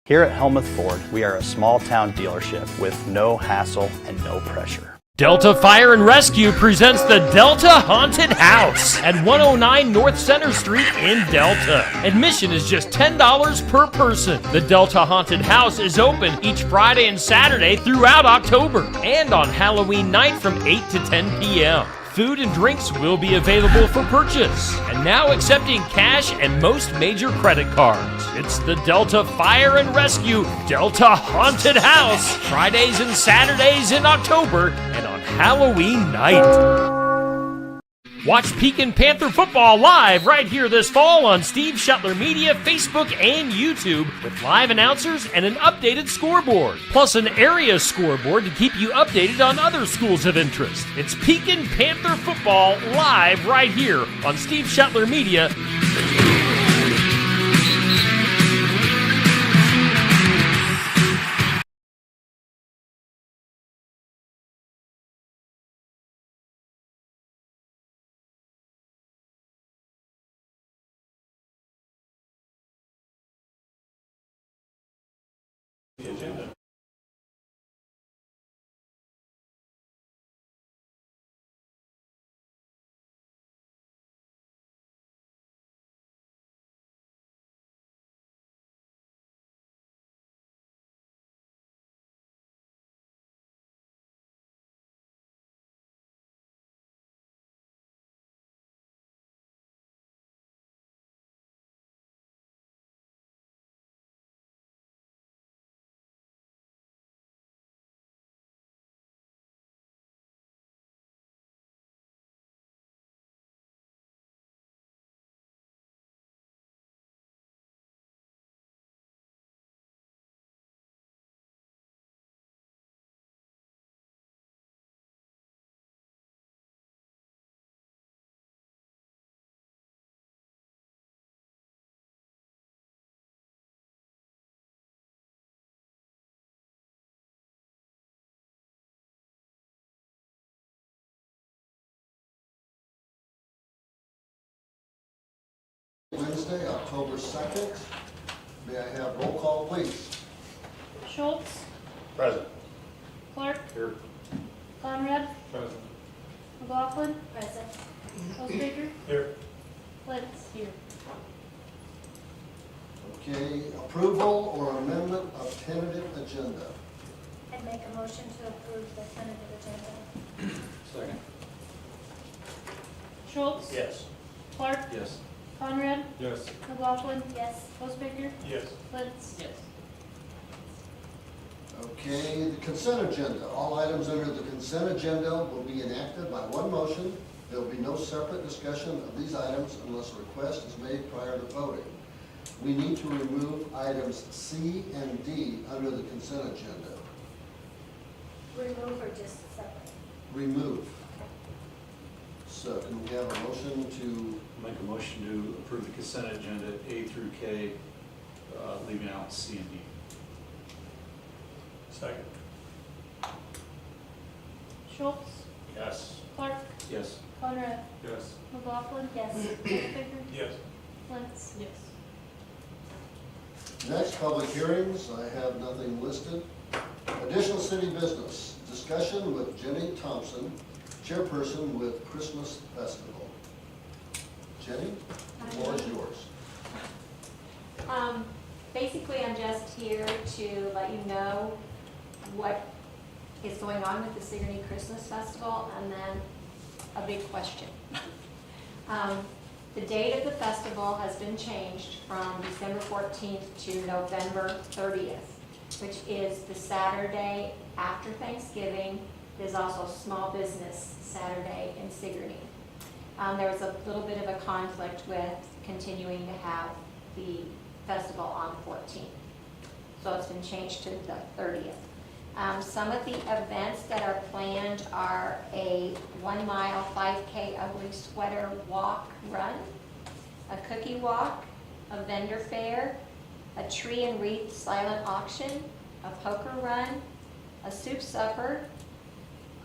Here at Helmuth Ford, we are a small town dealership with no hassle and no pressure. Delta Fire and Rescue presents the Delta Haunted House at 109 North Center Street in Delta. Admission is just $10 per person. The Delta Haunted House is open each Friday and Saturday throughout October and on Halloween night from 8 to 10 p.m. Food and drinks will be available for purchase, and now accepting cash and most major credit cards. It's the Delta Fire and Rescue Delta Haunted House, Fridays and Saturdays in October and on Halloween night. Watch Pekin Panther football live right here this fall on Steve Shuttler Media, Facebook, and YouTube with live announcers and an updated scoreboard, plus an area scoreboard to keep you updated on other schools of interest. It's Pekin Panther football live right here on Steve Shuttler Media. The agenda. Wednesday, October 2nd. May I have roll call, please? Schultz. Present. Clark. Here. Conrad. Present. McLaughlin. Present. Osbaker. Here. Lentz. Here. Okay, approval or amendment of tentative agenda. I'd make a motion to approve the tentative agenda. Second. Schultz. Yes. Clark. Yes. Conrad. Yes. McLaughlin. Yes. Osbaker. Yes. Lentz. Yes. Okay, the consent agenda. All items under the consent agenda will be enacted by one motion. There will be no separate discussion of these items unless a request is made prior to voting. We need to remove items C and D under the consent agenda. Remove or just separate? Remove. So can we have a motion to, Make a motion to approve the consent agenda A through K, leaving out C and D. Second. Schultz. Yes. Clark. Yes. Conrad. Yes. McLaughlin. Yes. Osbaker. Yes. Lentz. Yes. next public hearings? I have nothing listed. Additional city business. Discussion with Jenny Thompson, chairperson with Christmas Festival. Jenny, the floor is yours. Basically, I'm just here to let you know what is going on with the Sigourney Christmas Festival, and then a big question. The date of the festival has been changed from December 14th to November 30th, which is the Saturday after Thanksgiving. There's also Small Business Saturday in Sigourney. There was a little bit of a conflict with continuing to have the festival on the 14th. So it's been changed to the 30th. Some of the events that are planned are a 1 mile 5K ugly sweater walk run, a cookie walk, a vendor fair, a tree and wreath silent auction, a poker run, a soup supper,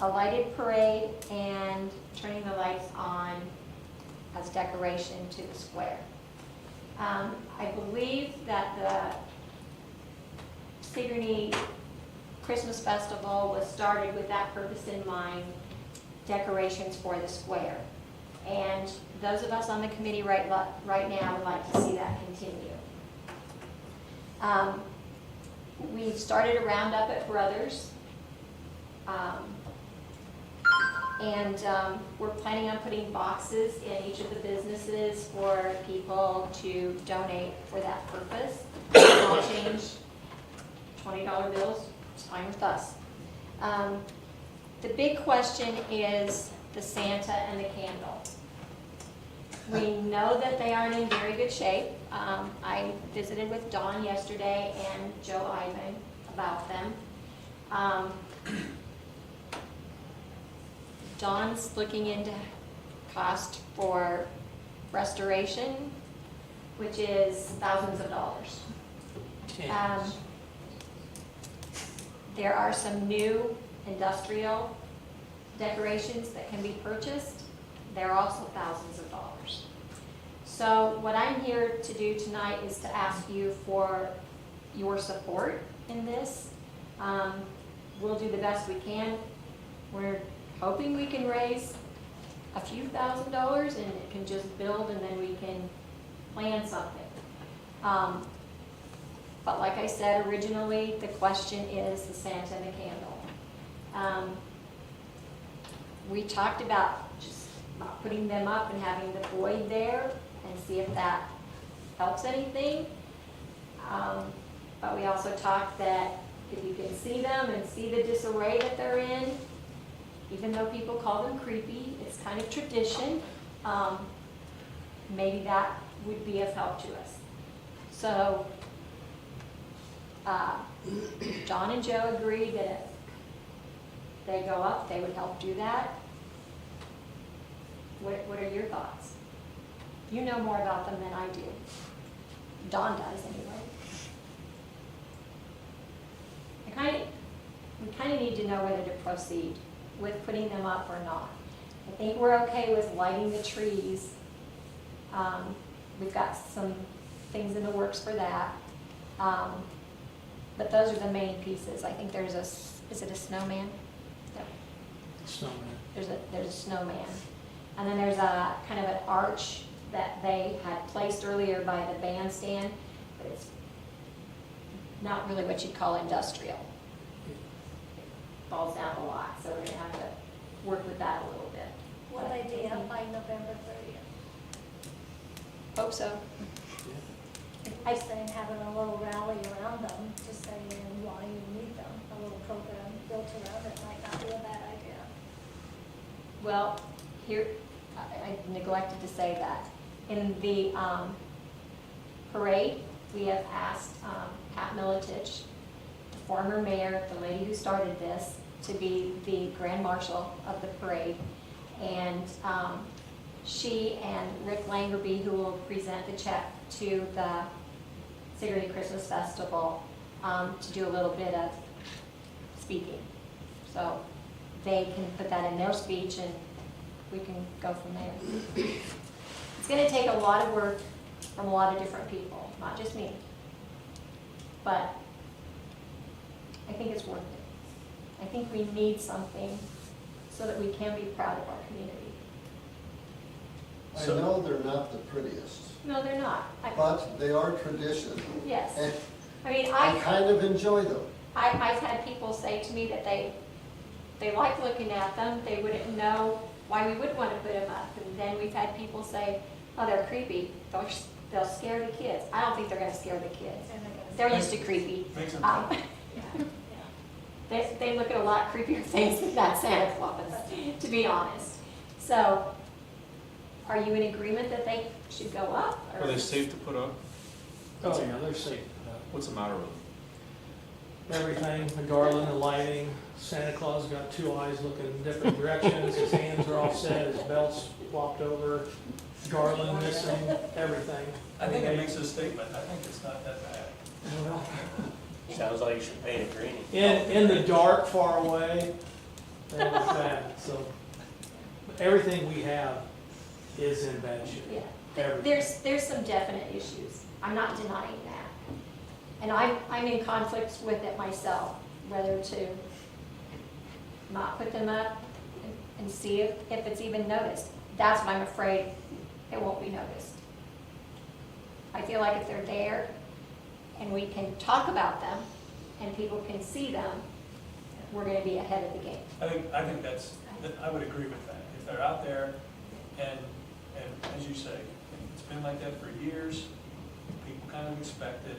a lighted parade, and turning the lights on as decoration to the square. I believe that Sigourney Christmas Festival was started with that purpose in mind, decorations for the square. And those of us on the committee right now would like to see that continue. We've started a roundup at Brothers. We're planning on putting boxes in each of the businesses for people to donate for that purpose. Small change, $20 bills, it's fine with us. The big question is the Santa and the candle. We know that they aren't in very good shape. I visited with Dawn yesterday and Joe Ivan about them. Dawn's looking into cost for restoration, which is thousands of dollars. There are some new industrial decorations that can be purchased. They're also thousands of dollars. So what I'm here to do tonight is to ask you for your support in this. We'll do the best we can. We're hoping we can raise a few $1,000s and it can just build and then we can plan something. But like I said originally, the question is the Santa and the candle. We talked about just putting them up and having the void there and see if that helps anything. But we also talked that if you can see them and see the disarray that they're in, even though people call them creepy, it's kind of tradition, maybe that would be of help to us. So John and Joe agreed that if they go up, they would help do that. What are your thoughts? You know more about them than I do. Dawn does anyway. We kind of need to know whether to proceed with putting them up or not. I think we're okay with lighting the trees. We've got some things in the works for that. But those are the main pieces. I think there's is it a snowman? No. Snowman. There's a snowman. And then there's a kind of an arch that they had placed earlier by the bandstand, but it's not really what you'd call industrial. It falls down a lot, so we're gonna have to work with that a little bit. Will they be up by November 30th? Hope so. I saying having a little rally around them, just saying why you need them, a little program built around it might not be a bad idea. Well, here, I neglected to say that. In the parade, we have asked Pat Militich, the former mayor, the lady who started this, to be the grand marshal of the parade. And she and Rick Langerby, who will present the check to the Sigourney Christmas Festival, to do a little bit of speaking. So they can put that in their speech and we can go from there. It's going to take a lot of work from a lot of different people, not just me. But I think it's worth it. I think we need something so that we can be proud of our community. I know they're not the prettiest, No, they're not. but they are tradition. Yes. And I mean, I kind of enjoy them. I've had people say to me that they like looking at them. They wouldn't know why we would want to put them up. And then we've had people say, oh, they're creepy. They'll scare the kids. I don't think they're going to scare the kids. They're used to creepy. They look at a lot creepier things than that Santa Claus, to be honest. So, are you in agreement that they should go up? Or? Are they safe to put up? Oh, yeah, they're safe. What's the matter with them? Everything, the garland, the lighting, Santa Claus got two eyes looking in different directions, his hands are offset, his belt's flopped over, garland missing, everything. I think it makes a statement. I think it's not that bad. Well, Sounds like you should paint it green. in the dark, far away, they look bad, so. But everything we have is in bad shape. Yeah. Everything. There's some definite issues. I'm not denying that. And I'm in conflicts with it myself, whether to not put them up and see if it's even noticed. That's what I'm afraid, it won't be noticed. I feel like if they're there and we can talk about them and people can see them, we're gonna be ahead of the game. I think I would agree with that. If they're out there and as you say, it's been like that for years, people kind of expect it.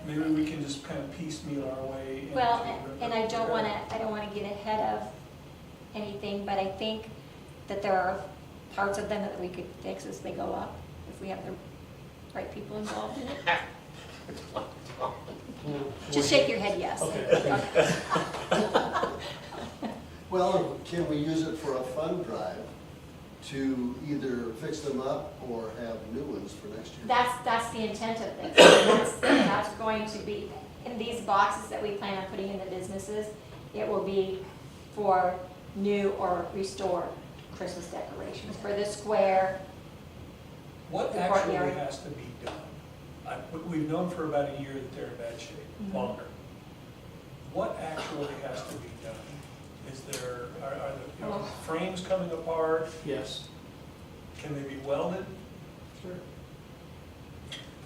Maybe we can just kind of piecemeal our way into. Well, and I don't wanna get ahead of anything, but I think that there are parts of them that we could fix as they go up, if we have the right people involved in it. Just shake your head yes. Okay. Well, can we use it for a fund drive to either fix them up or have new ones for next year? That's the intent of this. That's going to be, in these boxes that we plan on putting in the businesses, it will be for new or restored Christmas decorations for the square. What the actually courtyard. has to be done? We've known for about a year that they're in bad shape, Mhm. longer. What actually has to be done? Is there, are the Oh. frames coming apart? Yes, Can they be welded? sure.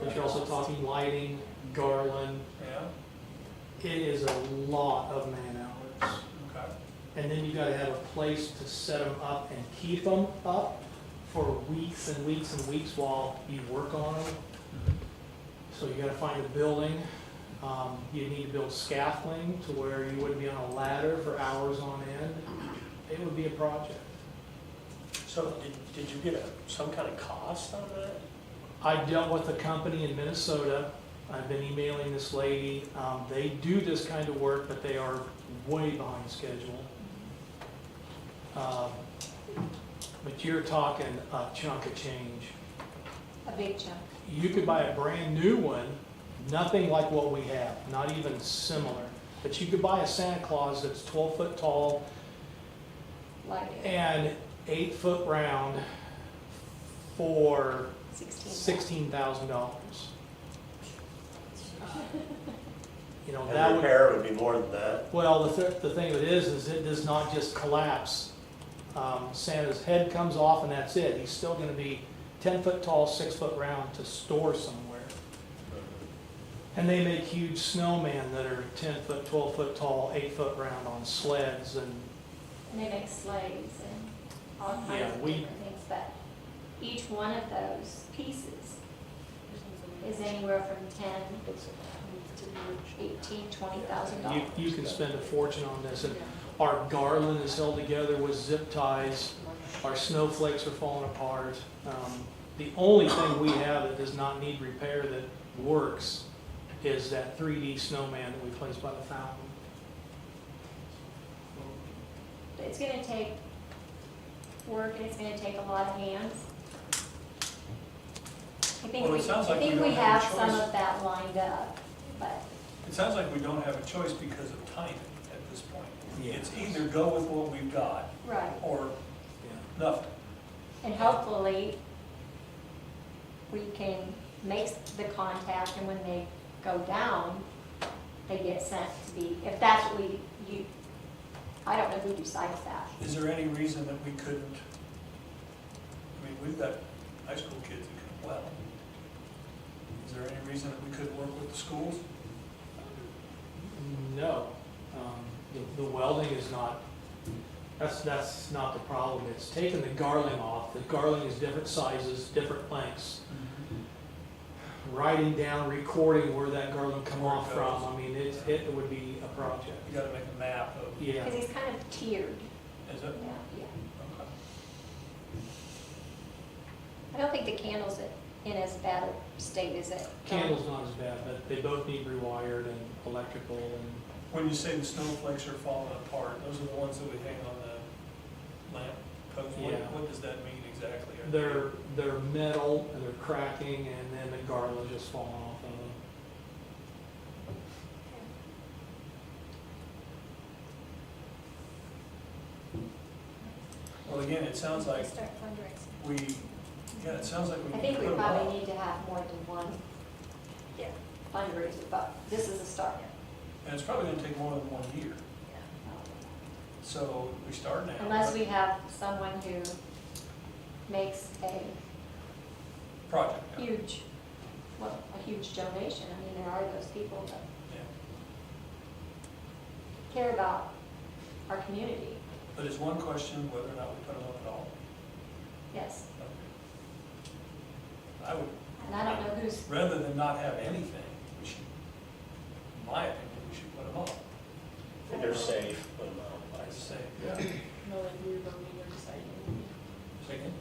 But you're also talking lighting, garland. Yeah, It is a lot of man hours. okay. And then you gotta have a place to set them up and keep them up for weeks and weeks and weeks while you work on them. So you gotta find a building. You need to build scaffolding to where you wouldn't be on a ladder for hours on end. It would be a project. So did you get some kind of cost on that? I dealt with a company in Minnesota. I've been emailing this lady. They do this kind of work, but they are way behind schedule. But you're talking a chunk of change. A big chunk. You could buy a brand new one, nothing like what we have, not even similar. But you could buy a Santa Claus that's 12 foot tall Like and 8 foot round for 16. $16,000. You know, And that the would, repair would be more than that. well, the thing of it is it does not just collapse. Santa's head comes off and that's it. He's still gonna be 10 foot tall, 6 foot round to store somewhere. And they make huge snowmen that are 10 foot, 12 foot tall, 8 foot round on sleds and And they make sleighs and all kinds Yeah, of we- different things, but each one of those pieces is anywhere from 10, 18, $20,000. you can spend a fortune on this. And our garland is held together with zip ties. Our snowflakes are falling apart. The only thing we have that does not need repair that works is that 3D snowman that we place by the fountain. It's gonna take work and it's gonna take a lot of hands. I think Well, it sounds like we we don't have have a some choice. of that lined up, but It sounds like we don't have a choice because of timing at this point. Yeah. It's either go with what we've got right. or Yeah. nothing. And hopefully, we can make the contact, and when they go down, they get sent to be, if that's what I don't know who decides that. Is there any reason that we couldn't, I mean, we've got high school kids that can weld. Is there any reason that we couldn't work with the schools? No, the welding is not, that's not the problem. It's taking the garland off. The garland is different sizes, different lengths. Writing down, recording where that garland come off from, I mean, it would be a project. You gotta make a map of, Yeah, Because he's kind of tiered. is it? Yeah. Okay. I don't think the candle's in as bad a state as it. candle's not as bad, but they both need rewired and electrical and, When you say the snowflakes are falling apart, those are the ones that we hang on the lamp post? Yeah. What does that mean exactly? Are they- they're metal and they're cracking and then the garland just falling off of them. Well, again, it sounds like Start fundraising. it sounds like we I need think to we put them probably all. need to have more than one. fundraiser, but this is a start. And it's probably gonna take more than 1 year. So we start now. Unless we have someone who makes a Project. huge, well, a huge donation. I mean, there are those people that Yeah. care about our community. But it's one question whether or not we put them up at all. Yes, I would, and I don't know who's, rather than not have anything, we should, in my opinion, we should put them up. If they're safe, put them out. I'd say, yeah. No, like we're voting or deciding anything. Second?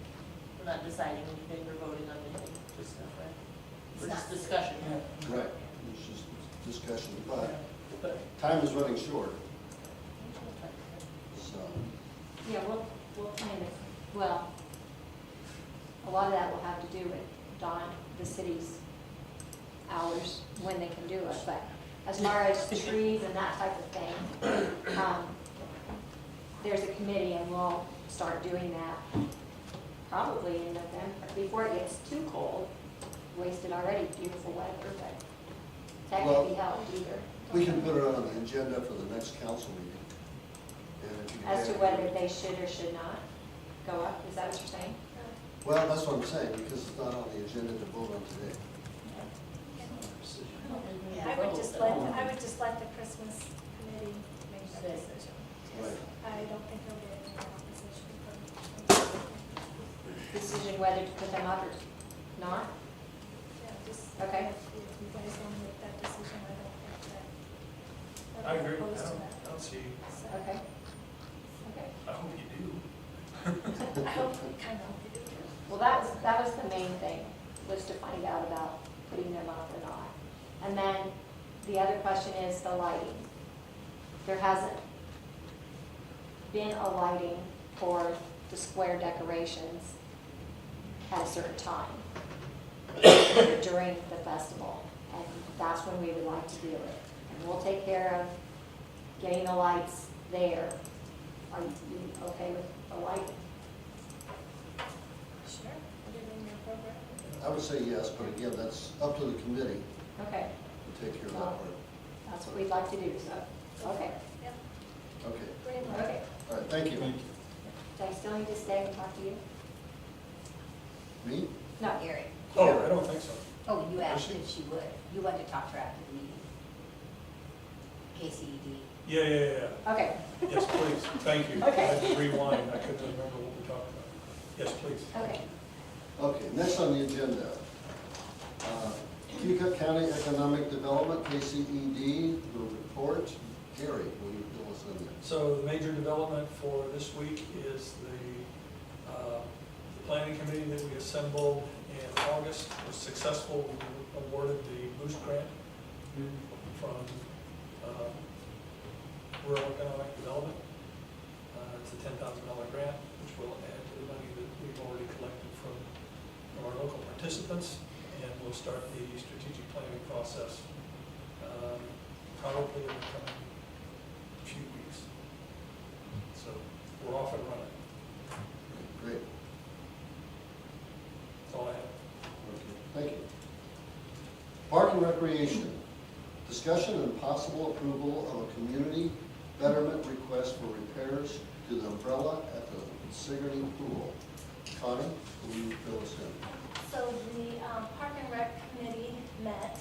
We're not deciding anything, we're voting on anything, just stuff, right? We're It's just not- discussion. Yeah. Right, it's just discussion, but But time is running short, so. yeah, we'll kind of, well, a lot of that will have to do with the city's hours, when they can do it, but as far as trees and that type of thing, there's a committee and we'll start doing that probably in November, before it gets too cold. Wasted already beautiful weather, but that can't be helped either. We can put it on the agenda for the next council meeting. And if you As to have- whether they should or should not go up, is that what you're saying? Well, that's what I'm saying, because it's not on the agenda to vote on today. I would just let the Christmas committee make that decision. Right. I don't think there'll be any opposition from. Decision whether to put them up or not? Yeah, just. Okay. If you guys want to make that decision, I don't think that. I agree, Opposed to I that. don't see, So, Okay. Okay. I hope you do. I hope, kind of hope you do too. Well, that was the main thing, was to find out about putting them up or not. And then the other question is the lighting. There hasn't been a lighting for the square decorations at a certain time during the festival. And that's when we would like to do it. And we'll take care of getting the lights there. Are you okay with the lighting? Sure, put it in your program. I would say yes, but again, that's up to the committee Okay, to take care of that part. that's what we'd like to do, so, okay, Yep, Okay, green light. okay. all right, thank you. Do I still need to stay and talk to you? Me? No, Gary. Oh, I don't think so. Oh, you asked if she would. You wanted to talk to her after the meeting. KCED. Yeah. Okay, Yes, please, thank you. Okay. I had to rewind, I couldn't remember what we talked about. Yes, please. okay. Okay, next on the agenda. Keokuk County Economic Development, KCED, the report. Gary, will you fill us in there? So the major development for this week is the planning committee that we assembled in August was successful. We awarded the boost grant from Rural Economic Development. It's a $10,000 grant, which will add to the money that we've already collected from our local participants, and we'll start the strategic planning process probably in the coming few weeks. So we're off and running. Great, That's all I have. okay, thank you. Park and Recreation, discussion and possible approval of a community betterment request for repairs to the umbrella at the Sigourney Pool. Connie, will you fill us in? So the Park and Rec Committee met,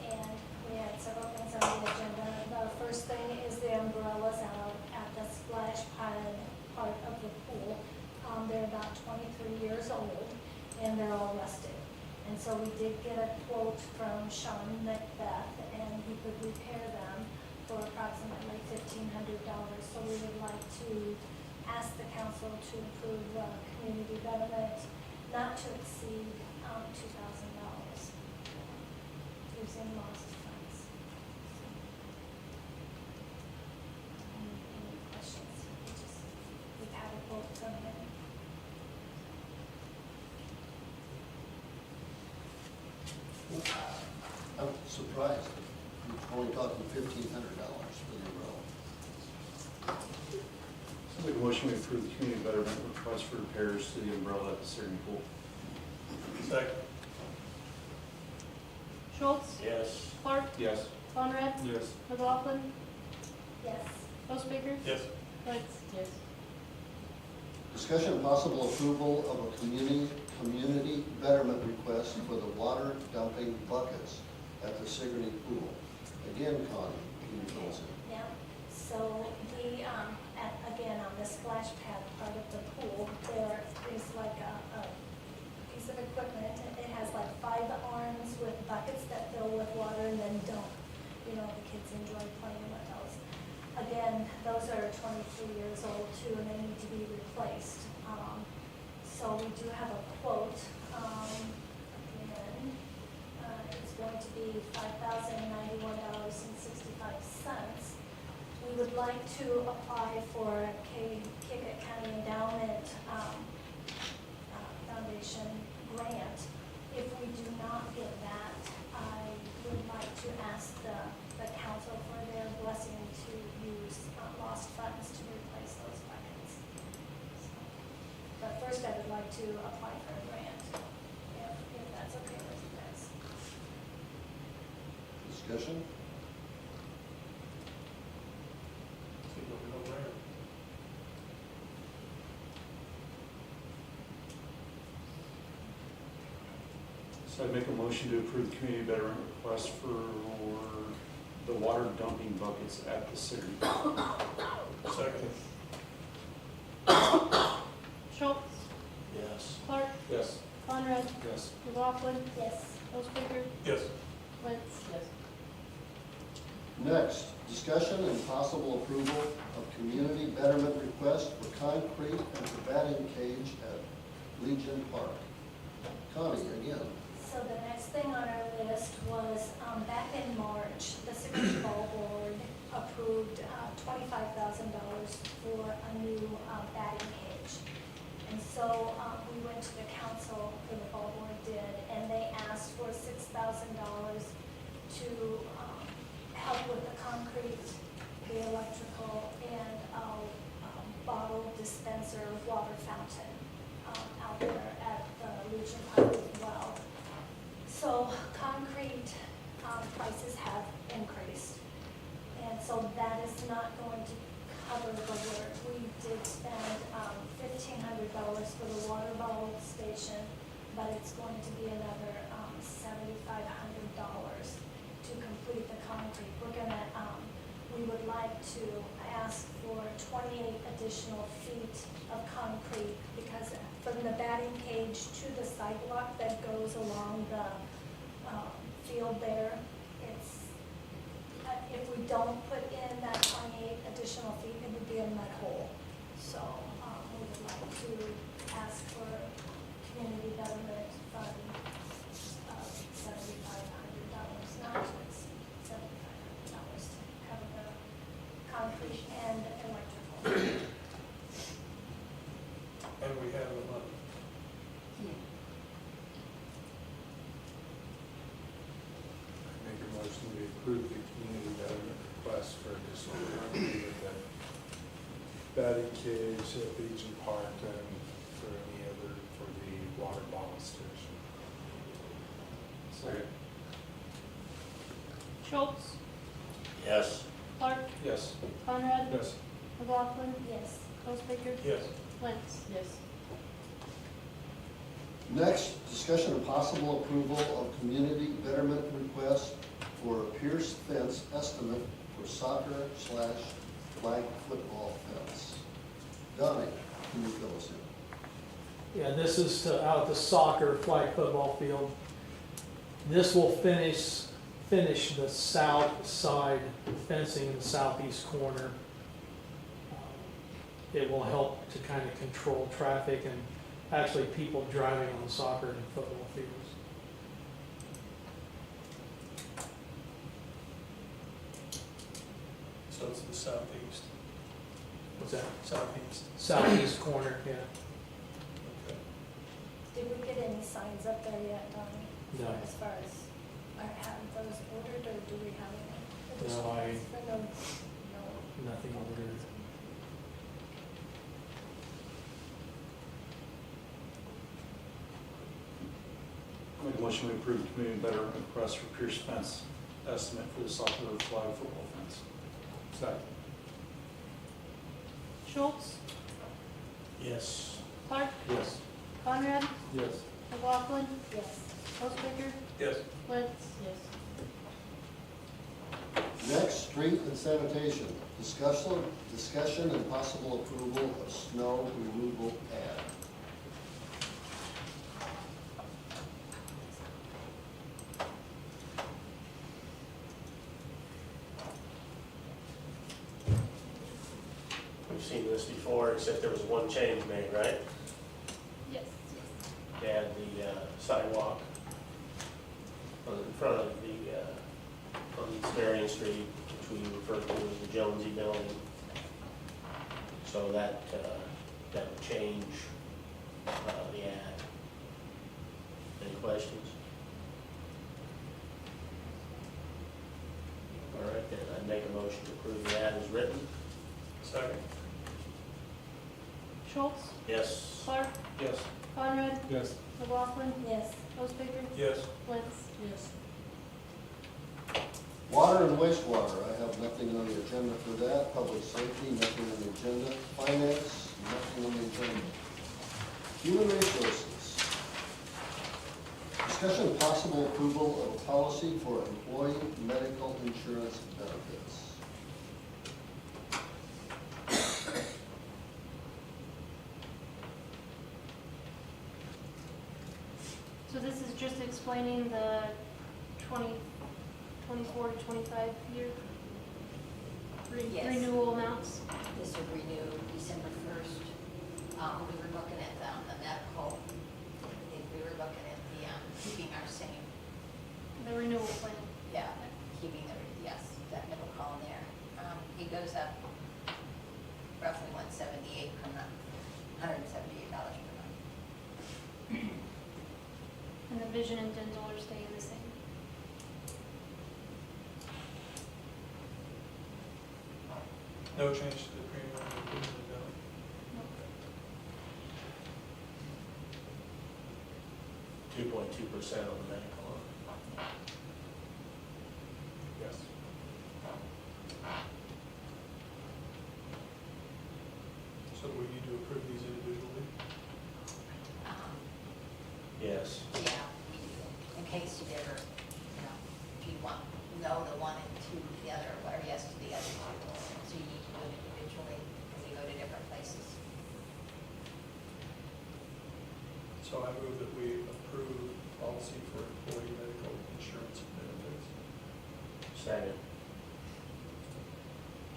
and we had several things on the agenda. The first thing is the umbrellas out at the splash pad part of the pool. They're about 23 years old, and they're all rusted. And so we did get a quote from Sean Macbeth, and he could repair them for approximately $1,500. So we would like to ask the council to approve community betterment not to exceed $2,000 using lost funds. Any questions? We've had a quote from him. I'm surprised. You're only talking $1,500 for the umbrella. So make a motion to approve the community betterment request for repairs to the umbrella at the Sigourney Pool. Second. Schultz, Yes. Clark, Yes. Conrad, Yes. McLaughlin, Yes. Bospicker, Yes. Wentz. Yes. Discussion and possible approval of a community betterment request for the water dumping buckets at the Sigourney Pool. Again, Connie, can you fill us in? Yeah, so again, on the splash pad part of the pool, there is like a piece of equipment. It has like 5 arms with buckets that fill with water and then dump. You know, the kids enjoy playing with those. Again, those are 23 years old too, and they need to be replaced. So we do have a quote, and it's going to be $5,091.65. We would like to apply for a Kickett County Endowment Foundation grant. If we do not get that, I would like to ask the council for their blessing to use lost funds to replace those buckets. But first, I would like to apply for a grant, if that's okay with you guys. Discussion? Seems like a no-brainer. So I'd make a motion to approve the community betterment request for the water dumping buckets at the Sigourney. Second. Schultz, Yes. Clark, Yes. Conrad, Yes. McLaughlin, Yes. Bospicker, Yes. Wentz. Yes. Next, discussion and possible approval of community betterment request for concrete and for batting cage at Legion Park. Connie, again. So the next thing on our list was, back in March, the Sigourney Ball Board approved $25,000 for a new batting cage. And so we went to the council, or the ball board did, and they asked for $6,000 to help with the concrete, the electrical, and a bottle dispenser water fountain out there at the Legion Park as well. So concrete prices have increased, and so that is not going to cover the work. We did spend $1,500 for the water bottle station, but it's going to be another $7,500 to complete the concrete. We would like to ask for 28 additional feet of concrete, because from the batting cage to the sidewalk that goes along the field there, if we don't put in that 28 additional feet, it would be a mud hole. So we would like to ask for community betterment fund of $7,500, not to exceed $7,500 to cover the concrete and electrical. And we have the money. Make a motion to approve the community betterment request for additional money with the batting cage at Legion Park and for any other, for the water bottle station. Second. Schultz, Yes. Clark, Yes. Conrad, Yes. McLaughlin, Yes. Bospicker, Yes. Wentz. Yes. Next, discussion and possible approval of community betterment request for a Pierce fence estimate for soccer/flag football fence. Donnie, can you fill us in? Yeah, this is out at the soccer flag football field. This will finish the south side fencing in the southeast corner. It will help to kind of control traffic and actually people driving on soccer and football fields. So it's the southeast. What's that? Southeast. Southeast corner, yeah. Okay. Did we get any signs up there yet, Donnie? No. As far as, have those ordered, or do we have any No, additional I- ones for them? No. Nothing ordered. Make a motion motion to approve the community betterment request for Pierce Fence estimate for the soccer flag football fence. Second. Schultz, Yes. Clark, Yes. Conrad, Yes. McLaughlin, Yes. Hilfiger, Yes. Wentz. Yes. Next, street and sanitation. Discussion and possible approval of snow removal ad. We've seen this before, except there was one change made, right? Yes. They had the sidewalk in front of on East Marion Street, which we refer to as the Jonesy Building. So that would change the ad. Any questions? All right, then I'd make a motion to approve the ad as written. Second. Schultz, Yes. Clark, Yes. Conrad, Yes. McLaughlin, Yes. Hilfiger, Yes. Wentz. Yes. Water and wastewater, I have nothing on the agenda for that. Public safety, nothing on the agenda. Finance, nothing on the agenda. Human resources. Discussion of possible approval of a policy for employee medical insurance benefits. So this is just explaining the 24 to 25 year Yes. renewal amounts. This would renew December 1st. We were looking at the medical, we were looking at the, keeping our same, The renewal plan. yeah, keeping the, yes, that middle column there. It goes up roughly $178 per month, $178 per month. And the vision and dental are staying the same. No change to the premium. No. 2.2% on the medical. Yes. So do we need to approve these individually? Yes. Yeah, we do, in case you ever, if you want, no to one and two to the other, or yes to the other. So you need to do it individually, because they go to different places. So I move that we approve policy for employee medical insurance benefits. Second.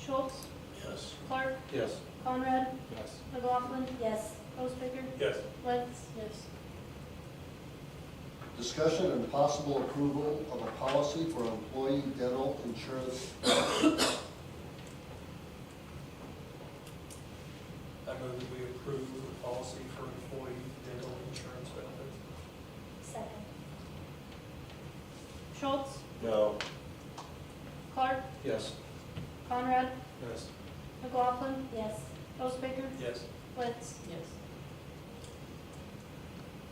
Schultz, Yes. Clark, Yes. Conrad, Yes. McLaughlin, Yes. Hilfiger, Yes. Wentz. Yes. Discussion and possible approval of a policy for employee dental insurance. I move that we approve the policy for employee dental insurance benefits. Second. Schultz, No. Clark, Yes. Conrad, Yes. McLaughlin, Yes. Hilfiger, Yes. Wentz. Yes.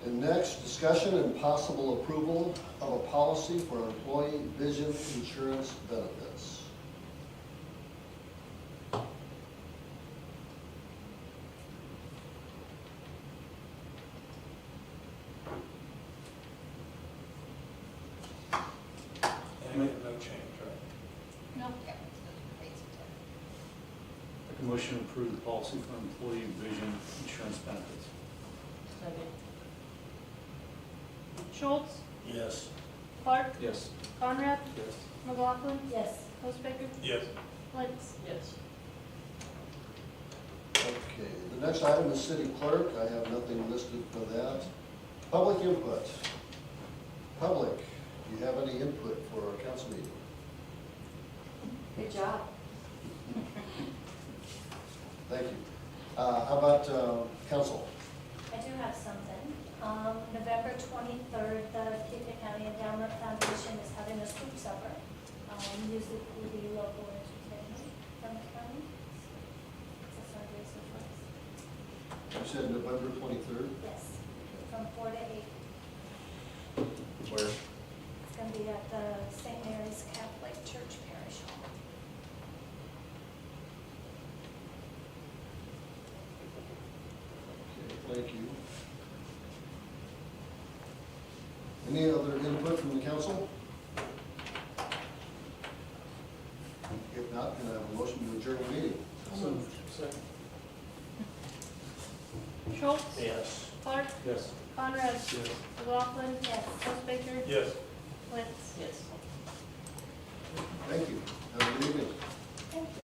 And next, discussion and possible approval of a policy for employee vision insurance benefits. And again, no change, right? No. Yeah, rates are different. Make a motion to approve the policy for employee vision insurance benefits. Second. Schultz, Yes. Clark, Yes. Conrad, Yes. McLaughlin, Yes. Hilfiger, Yes. Wentz. Yes. Okay, the next item is city clerk. I have nothing listed for that. Public input. Public, do you have any input for our council meeting? Good job. Thank you. How about council? I do have something. November 23rd, the Kittick County Endowment Foundation is having a soup supper. Music will be local entertainment from the county. It's a Sunday surprise. You said November 23rd? Yes, from 4 to 8. Where? It's gonna be at the St. Mary's Catholic Church Parish Hall. Okay, thank you. Any other input from the council? If not, can I have a motion to adjourn the meeting? Second. Schultz? Yes. Clark? Yes. Conrad? Yes. McLaughlin? Yes. Baker? Yes. Wentz? Yes. Thank you. Have a good evening. Thank you.